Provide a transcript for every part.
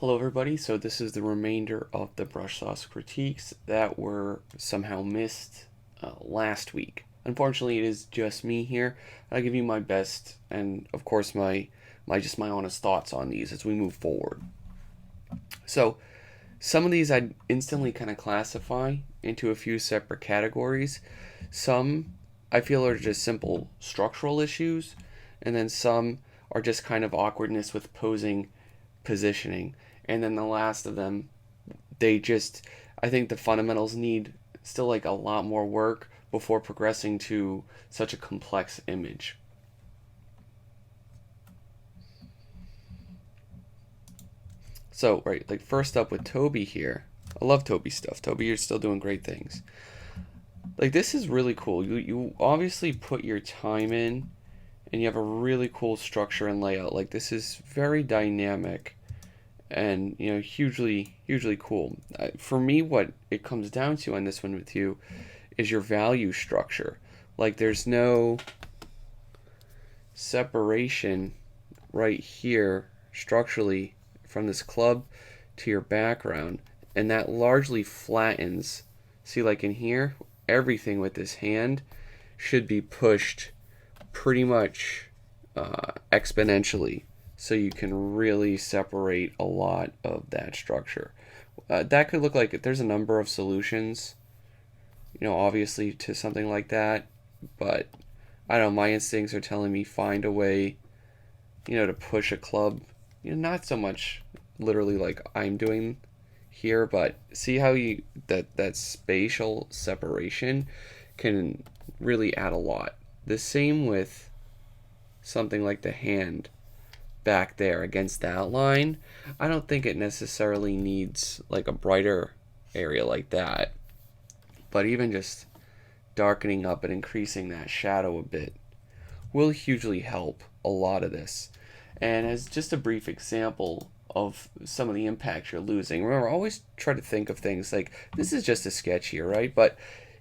Hello everybody, so this is the remainder of the brush sauce critiques that were somehow missed last week. Unfortunately, it is just me here. I'll give you my best and of course my honest thoughts on these as we move forward. So some of these I'd instantly kind of classify into a few separate categories. Some I feel are just simple structural issues, and then some are just kind of awkwardness with posing, positioning, and then the last of them, I think the fundamentals need still like a lot more work before progressing to such a complex image. So, right, like first up with Toby here. I love Toby stuff. Toby, you're still doing great things. Like this is really cool. You obviously put your time in and you have a really cool structure and layout. Like this is very dynamic and hugely cool. For me, what it comes down to on this one with you is your value structure. Like there's no separation right here structurally from this club to your background, and that largely flattens. See, like in here, everything with this hand should be pushed pretty much exponentially, so you can really separate a lot of that structure. That could look like there's a number of solutions, obviously to something like that, but I don't know, my instincts are telling me find a way, to push a club, not so much literally like I'm doing here, but see how that spatial separation can really add a lot. The same with something like the hand back there against that line. I don't think it necessarily needs like a brighter area like that, but even just darkening up and increasing that shadow a bit will hugely help a lot of this. And as just a brief example of some of the impact you're losing, remember, always try to think of things like this is just a sketch here, right? But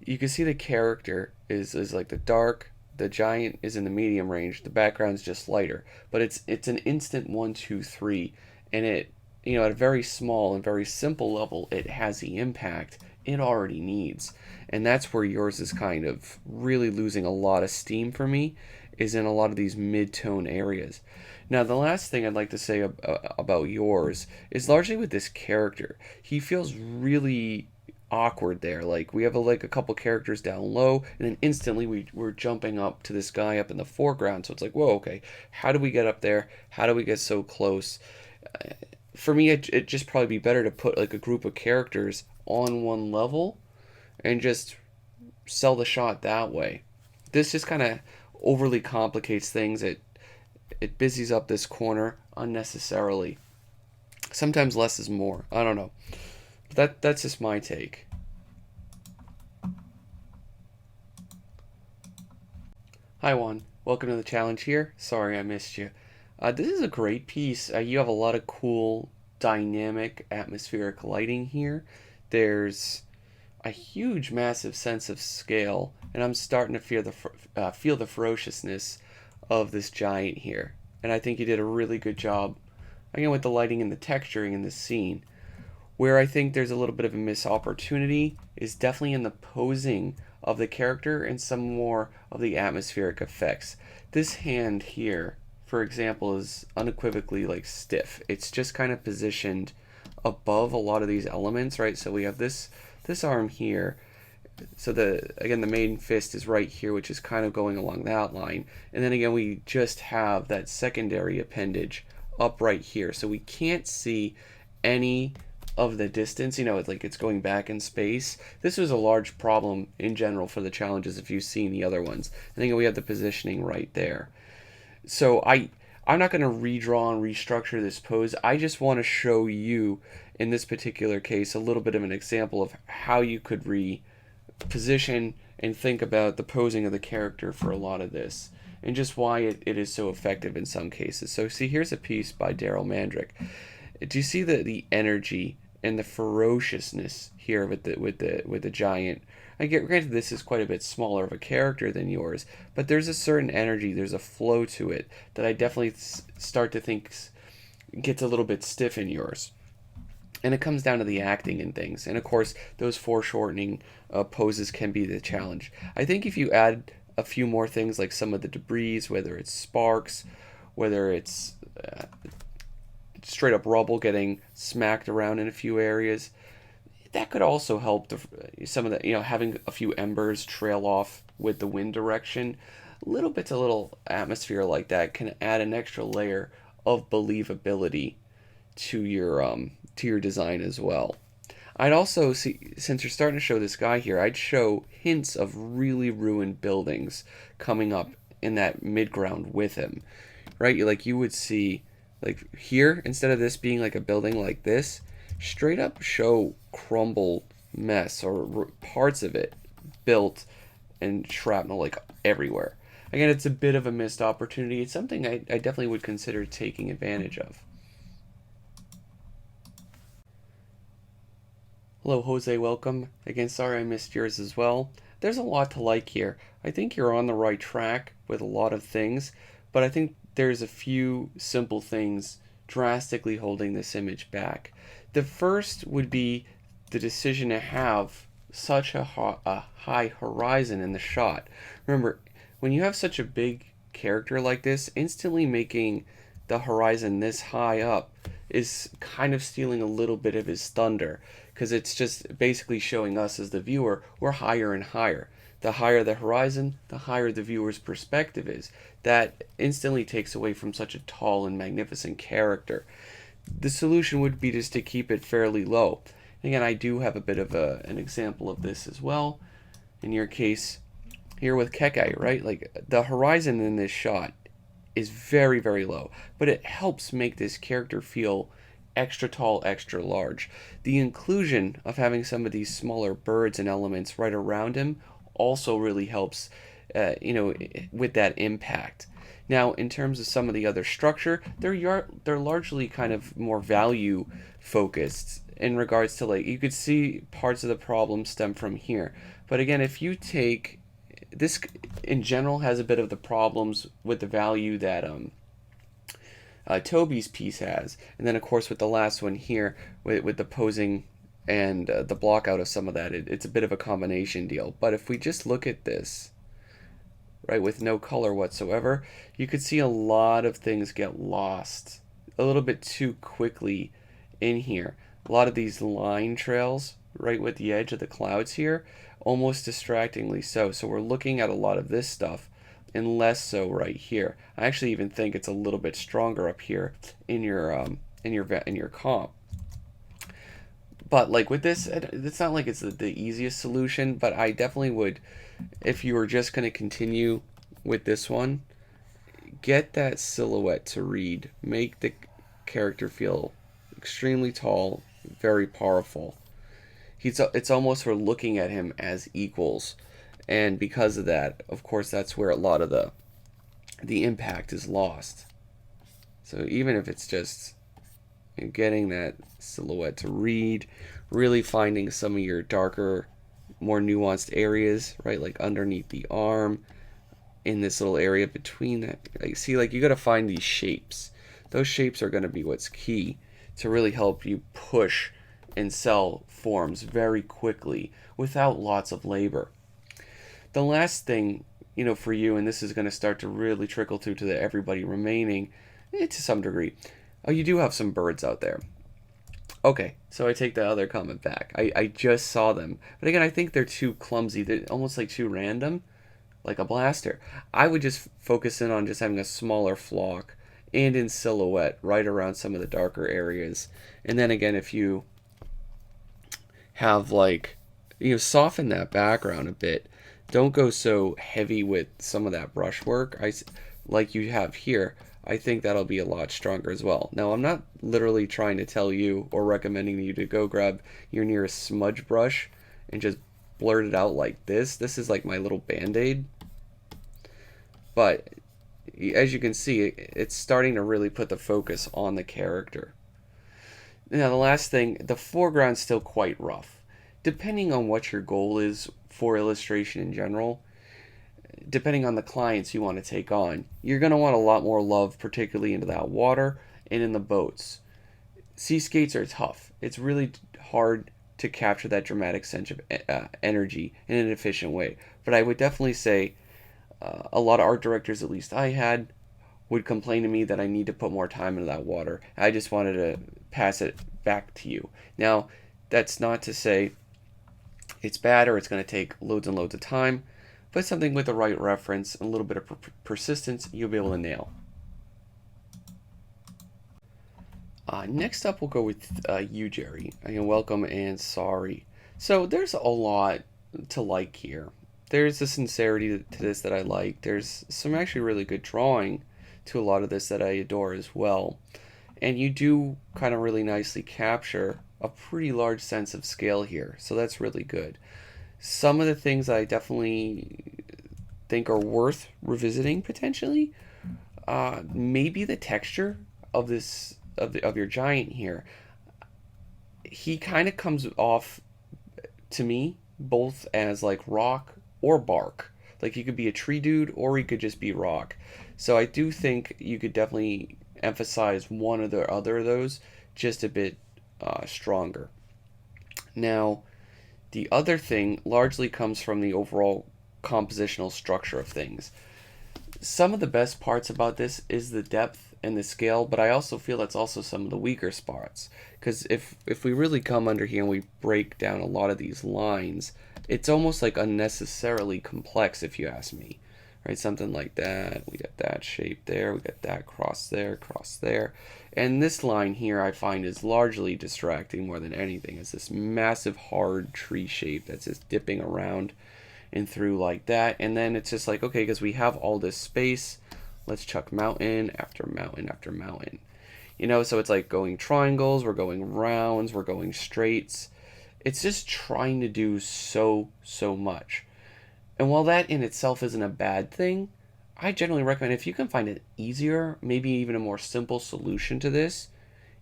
you can see the character is like the dark, the giant is in the medium range, the background's just lighter, but it's an instant 1 2 3, and it, at a very small and very simple level, it has the impact it already needs. And that's where yours is kind of really losing a lot of steam for me, is in a lot of these mid-tone areas. Now, the last thing I'd like to say about yours is largely with this character. He feels really awkward there. Like we have like a couple characters down low, and then instantly we're jumping up to this guy up in the foreground. So it's like, whoa, okay, how do we get up there? How do we get so close? For me, it just probably be better to put like a group of characters on one level and just sell the shot that way. This just kind of overly complicates things. It busies up this corner unnecessarily. Sometimes less is more. I don't know. But that's just my take. Hi Juan, welcome to the challenge here. Sorry I missed you. This is a great piece. You have a lot of cool, dynamic, atmospheric lighting here. There's a huge, massive sense of scale, and I'm starting to feel the ferociousness of this giant here. And I think you did a really good job, again, with the lighting and the texturing in this scene. Where I think there's a little bit of a missed opportunity is definitely in the posing of the character and some more of the atmospheric effects. This hand here, for example, is unequivocally like stiff. It's just kind of positioned above a lot of these elements, right? So we have this arm here. So the main fist is right here, which is kind of going along that line. And then again, we just have that secondary appendage up right here. So we can't see any of the distance, it's like it's going back in space. This was a large problem in general for the challenges if you've seen the other ones. I think we have the positioning right there. So I'm not going to redraw and restructure this pose. I just want to show you, in this particular case, a little bit of an example of how you could reposition and think about the posing of the character for a lot of this, and just why it is so effective in some cases. So see, here's a piece by Daryl Mandrick. Do you see the energy and the ferociousness here with the giant? I get granted this is quite a bit smaller of a character than yours, but there's a certain energy, there's a flow to it that I definitely start to think gets a little bit stiff in yours. And it comes down to the acting and things. And of course, those foreshortening poses can be the challenge. I think if you add a few more things like some of the debris, whether it's sparks, whether it's straight up rubble getting smacked around in a few areas, that could also help some of the, having a few embers trail off with the wind direction. Little bits, a little atmosphere like that can add an extra layer of believability to your design as well. I'd also see, since you're starting to show this guy here, I'd show hints of really ruined buildings coming up in that midground with him, right? Like you would see, like here, instead of this being like a building like this, straight up show crumble mess or parts of it built and shrapnel like everywhere. Again, it's a bit of a missed opportunity. It's something I definitely would consider taking advantage of. Hello, Jose, welcome. Again, sorry I missed yours as well. There's a lot to like here. I think you're on the right track with a lot of things, but I think there's a few simple things drastically holding this image back. The first would be the decision to have such a high horizon in the shot. Remember, when you have such a big character like this, instantly making the horizon this high up is kind of stealing a little bit of his thunder, because it's just basically showing us as the viewer we're higher and higher. The higher the horizon, the higher the viewer's perspective is. That instantly takes away from such a tall and magnificent character. The solution would be just to keep it fairly low. Again, I do have a bit of an example of this as well. In your case, here with Kekai, right? Like the horizon in this shot is very, very low, but it helps make this character feel extra tall, extra large. The inclusion of having some of these smaller birds and elements right around him also really helps, with that impact. Now, in terms of some of the other structure, they're largely kind of more value focused in regards to, like, you could see parts of the problem stem from here. But again, if you take this in general has a bit of the problems with the value that Toby's piece has, and then of course with the last one here with the posing and the block out of some of that, it's a bit of a combination deal. But if we just look at this, right, with no color whatsoever, you could see a lot of things get lost a little bit too quickly in here. A lot of these line trails right with the edge of the clouds here, almost distractingly so. So we're looking at a lot of this stuff and less so right here. I actually even think it's a little bit stronger up here in your comp. But like with this, it's not like it's the easiest solution, but I definitely would, if you were just going to continue with this one, get that silhouette to read. Make the character feel extremely tall, very powerful. It's almost we're looking at him as equals, and because of that, of course, that's where a lot of the impact is lost. So even if it's just getting that silhouette to read, really finding some of your darker, more nuanced areas, right, like underneath the arm, in this little area between that, like, see, like, you got to find these shapes. Those shapes are going to be what's key to really help you push and sell forms very quickly without lots of labor. The last thing, for you, and this is going to start to really trickle through to everybody remaining, to some degree, you do have some birds out there. Okay, so I take the other comment back. I just saw them. But again, I think they're too clumsy. They're almost like too random, like a blaster. I would just focus in on just having a smaller flock and in silhouette right around some of the darker areas. And then again, if you have, like, soften that background a bit. Don't go so heavy with some of that brushwork. Like you have here. I think that'll be a lot stronger as well. Now, I'm not literally trying to tell you or recommending you to go grab your nearest smudge brush and just blurt it out like this. This is like my little band-aid. But as you can see, it's starting to really put the focus on the character. Now, the last thing, the foreground's still quite rough. Depending on what your goal is for illustration in general, depending on the clients you want to take on, you're going to want a lot more love, particularly into that water and in the boats. Seascapes are tough. It's really hard to capture that dramatic sense of energy in an efficient way. But I would definitely say a lot of art directors, at least I had, would complain to me that I need to put more time into that water. I just wanted to pass it back to you. Now, that's not to say it's bad or it's going to take loads and loads of time, but something with the right reference and a little bit of persistence, you'll be able to nail. Next up, we'll go with you, Jerry. And welcome and sorry. So there's a lot to like here. There's a sincerity to this that I like. There's some actually really good drawing to a lot of this that I adore as well. And you do kind of really nicely capture a pretty large sense of scale here. So that's really good. Some of the things I definitely think are worth revisiting potentially, maybe the texture of this of your giant here. He kind of comes off to me both as like rock or bark. Like he could be a tree dude or he could just be rock. So I do think you could definitely emphasize one or the other of those just a bit stronger. Now, the other thing largely comes from the overall compositional structure of things. Some of the best parts about this is the depth and the scale, but I also feel that's also some of the weaker spots. Because if we really come under here and we break down a lot of these lines, it's almost like unnecessarily complex, if you ask me. Right, something like that. We got that shape there. We got that cross there, cross there. And this line here I find is largely distracting more than anything. It's this massive hard tree shape that's just dipping around and through like that. And then it's just like, okay, because we have all this space, let's chuck mountain after mountain after mountain. You know, so it's like going triangles, we're going rounds, we're going straights. It's just trying to do so much. And while that in itself isn't a bad thing, I generally recommend if you can find an easier, maybe even a more simple solution to this,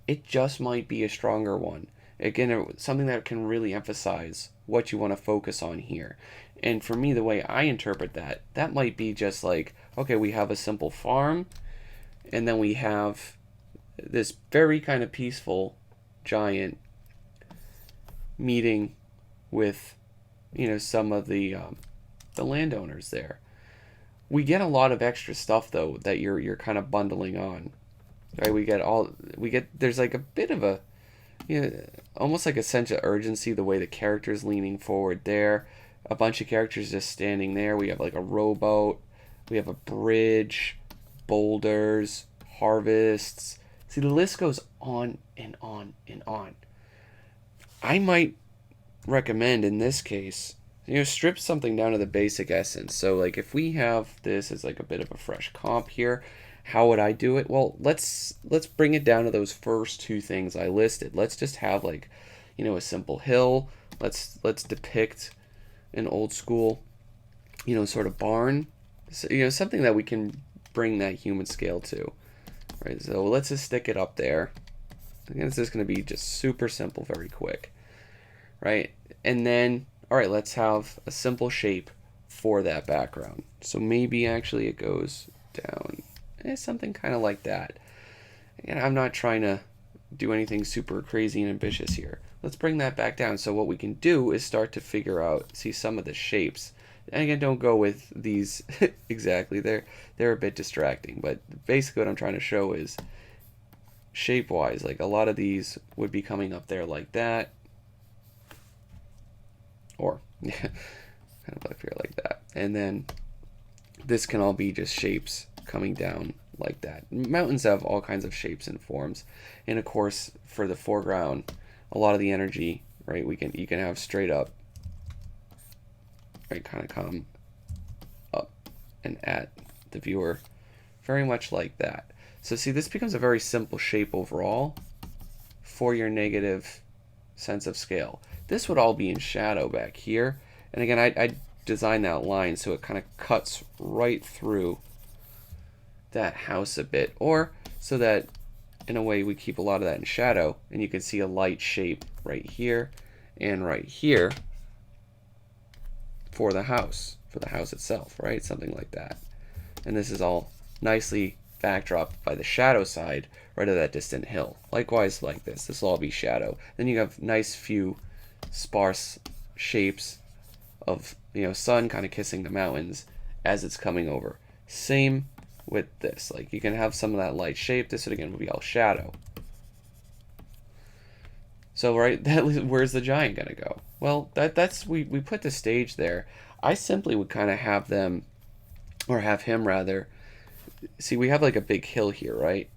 it just might be a stronger one. Again, something that can really emphasize what you want to focus on here. And for me, the way I interpret that, that might be just like, okay, we have a simple farm, and then we have this very kind of peaceful giant meeting with, you know, some of the landowners there. We get a lot of extra stuff though that you're kind of bundling on. Right? There's like a bit of a, you know, almost like a sense of urgency the way the character's leaning forward there. A bunch of characters just standing there. We have like a rowboat, we have a bridge, boulders, harvests. See, the list goes on and on and on. I might recommend in this case, you know, strip something down to the basic essence. So like if we have this as like a bit of a fresh comp here, how would I do it? Well, let's bring it down to those first two things I listed. Let's just have like, you know, a simple hill. Let's depict an old school, you know, sort of barn. So, you know, something that we can bring that human scale to. Right? So let's just stick it up there. Again, it's just going to be just super simple, very quick. Right? And then all right, let's have a simple shape for that background. So maybe actually it goes down, something kind of like that. And I'm not trying to do anything super crazy and ambitious here. Let's bring that back down. So what we can do is start to figure out, see some of the shapes. And again, don't go with these exactly. They're a bit distracting, but basically what I'm trying to show is shape-wise, like a lot of these would be coming up there like that. Or kind of up here like that. And then this can all be just shapes coming down like that. Mountains have all kinds of shapes and forms. And of course, for the foreground, a lot of the energy, right, you can have straight up, right, kind of come up and at the viewer, very much like that. So see, this becomes a very simple shape overall for your negative sense of scale. This would all be in shadow back here. And again, I designed that line so it kind of cuts right through that house a bit. Or so that, in a way, we keep a lot of that in shadow. And you can see a light shape right here and right here for the house itself, right? Something like that. And this is all nicely backdrop by the shadow side right of that distant hill. Likewise like this will all be shadow. Then you have nice few sparse shapes of, you know, sun kind of kissing the mountains as it's coming over. Same with this. Like you can have some of that light shape. This would again would be all shadow. So right, where's the giant gonna go? Well, that's we put the stage there. I simply would kind of have them, or have him rather. See, we have like a big hill here, right?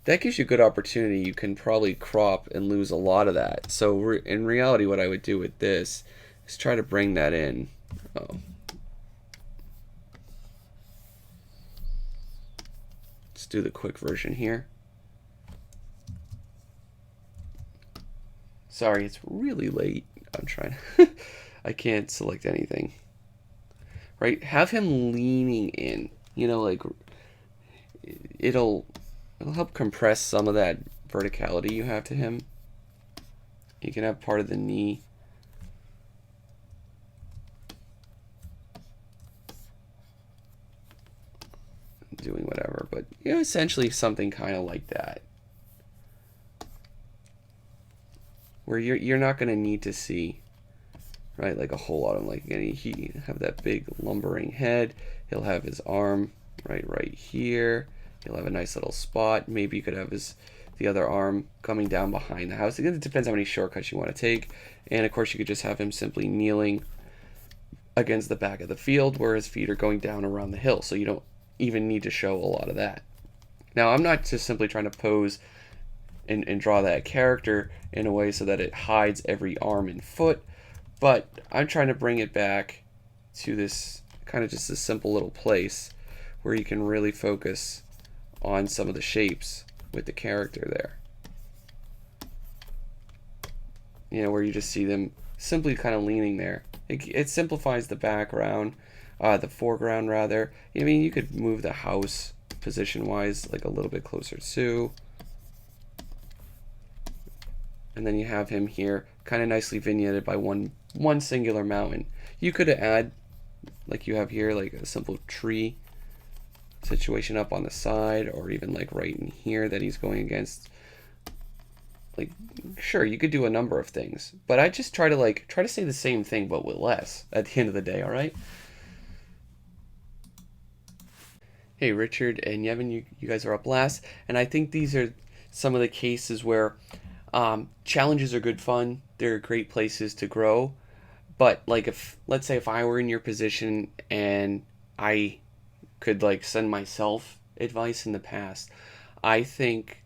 That gives you a good opportunity. You can probably crop and lose a lot of that. So in reality, what I would do with this is try to bring that in. Oh. Let's do the quick version here. Sorry, it's really late. I'm trying. I can't select anything. Right? Have him leaning in. You know, like it'll help compress some of that verticality you have to him. You can have part of the knee. Doing whatever, but you know, essentially something kind of like that. Where you're not going to need to see, right, like a whole lot of, like, he have that big lumbering head. He'll have his arm right here. He'll have a nice little spot. Maybe you could have the other arm coming down behind the house. It depends how many shortcuts you want to take. And of course you could just have him simply kneeling against the back of the field where his feet are going down around the hill, so you don't even need to show a lot of that. Now I'm not just simply trying to pose and draw that character in a way so that it hides every arm and foot, but I'm trying to bring it back to this kind of just a simple little place where you can really focus on some of the shapes with the character there. You know, where you just see them simply kind of leaning there. It simplifies the background, the foreground rather. I mean, you could move the house position-wise like a little bit closer too. And then you have him here kind of nicely vignetted by one singular mountain. You could add, like you have here, like a simple tree situation up on the side, or even like right in here that he's going against. Like, sure, you could do a number of things, but I just try to say the same thing but with less at the end of the day. All right. Hey, Richard and Yevon, you guys are up last, and I think these are some of the cases where challenges are good fun. They're great places to grow. But like, if let's say if I were in your position and I could like send myself advice in the past, I think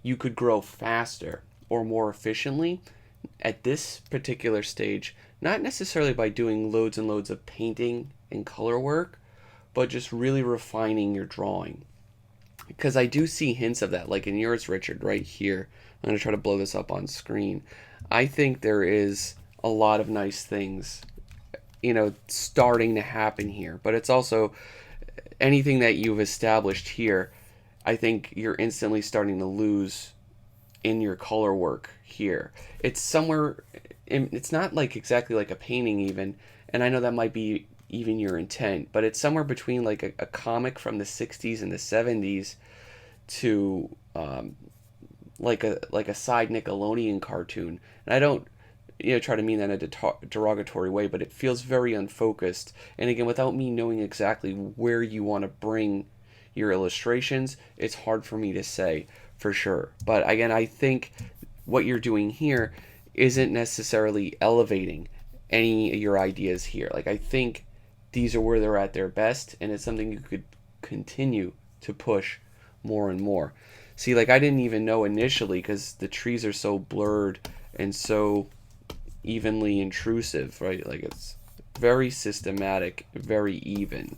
you could grow faster or more efficiently at this particular stage, not necessarily by doing loads and loads of painting and color work, but just really refining your drawing. Because I do see hints of that, like in yours, Richard, right here. I'm going to try to blow this up on screen. I think there is a lot of nice things, you know, starting to happen here. But it's also anything that you've established here, I think you're instantly starting to lose in your color work here. It's somewhere, it's not like exactly like a painting even, and I know that might be even your intent, but it's somewhere between like a comic from the 60s and the 70s to like a side Nickelodeon cartoon. And I don't, you know, try to mean that in a derogatory way, but it feels very unfocused. And again, without me knowing exactly where you want to bring your illustrations, it's hard for me to say for sure. But again, I think what you're doing here isn't necessarily elevating any of your ideas here. Like, I think these are where they're at their best, and it's something you could continue to push more and more. See, like, I didn't even know initially, because the trees are so blurred and so evenly intrusive, right? Like, it's very systematic, very even.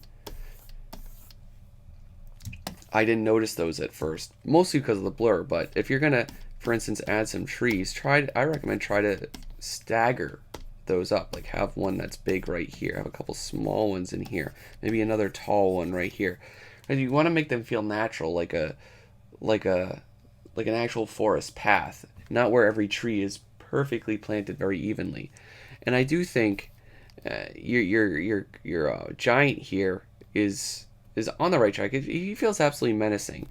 I didn't notice those at first, mostly because of the blur. But if you're gonna, for instance, add some trees, I recommend try to stagger those up. Like, have one that's big right here, have a couple small ones in here, maybe another tall one right here. And you want to make them feel natural, like an actual forest path, not where every tree is perfectly planted very evenly. And I do think your giant here is is on the right track. He feels absolutely menacing,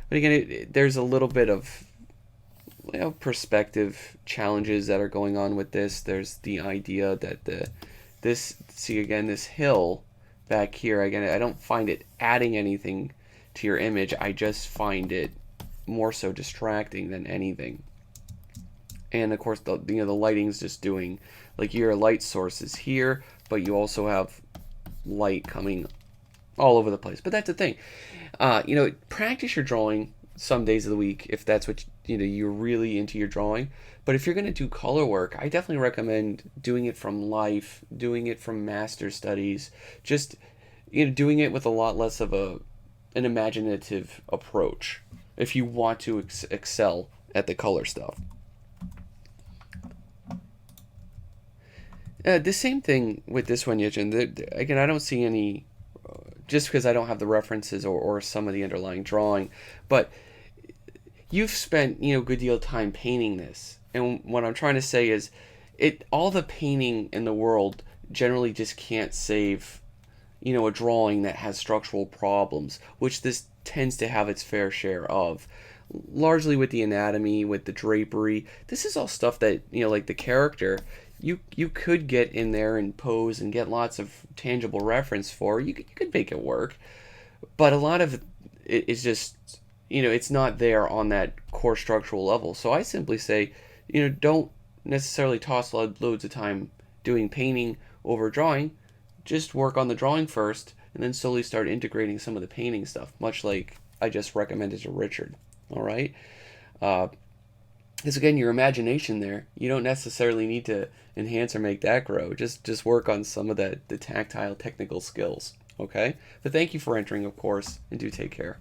but again, there's a little bit of perspective challenges that are going on with this. There's the idea that this hill back here, again, I don't find it adding anything to your image. I just find it more so distracting than anything. And of course, the lighting's just doing, like, your light source is here, but you also have light coming all over the place. But that's the thing. Practice your drawing some days of the week if that's what you're really into your drawing. But if you're going to do color work, I definitely recommend doing it from life, doing it from master studies, just doing it with a lot less of an imaginative approach if you want to excel at the color stuff. The same thing with this one, Yijin. Again, I don't see any, just because I don't have the references or some of the underlying drawing, but you've spent a good deal of time painting this, and what I'm trying to say is, all the painting in the world generally just can't save a drawing that has structural problems, which this tends to have its fair share of. Largely with the anatomy, with the drapery. This is all stuff that, like the character, you could get in there and pose and get lots of tangible reference for. You could make it work. But a lot of it is just, it's not there on that core structural level. So I simply say, don't necessarily toss loads of time doing painting over drawing. Just work on the drawing first, and then slowly start integrating some of the painting stuff, much like I just recommended to Richard. All right? Because again, your imagination there, you don't necessarily need to enhance or make that grow. Just work on some of the tactile technical skills. Okay? But thank you for entering, of course, and do take care.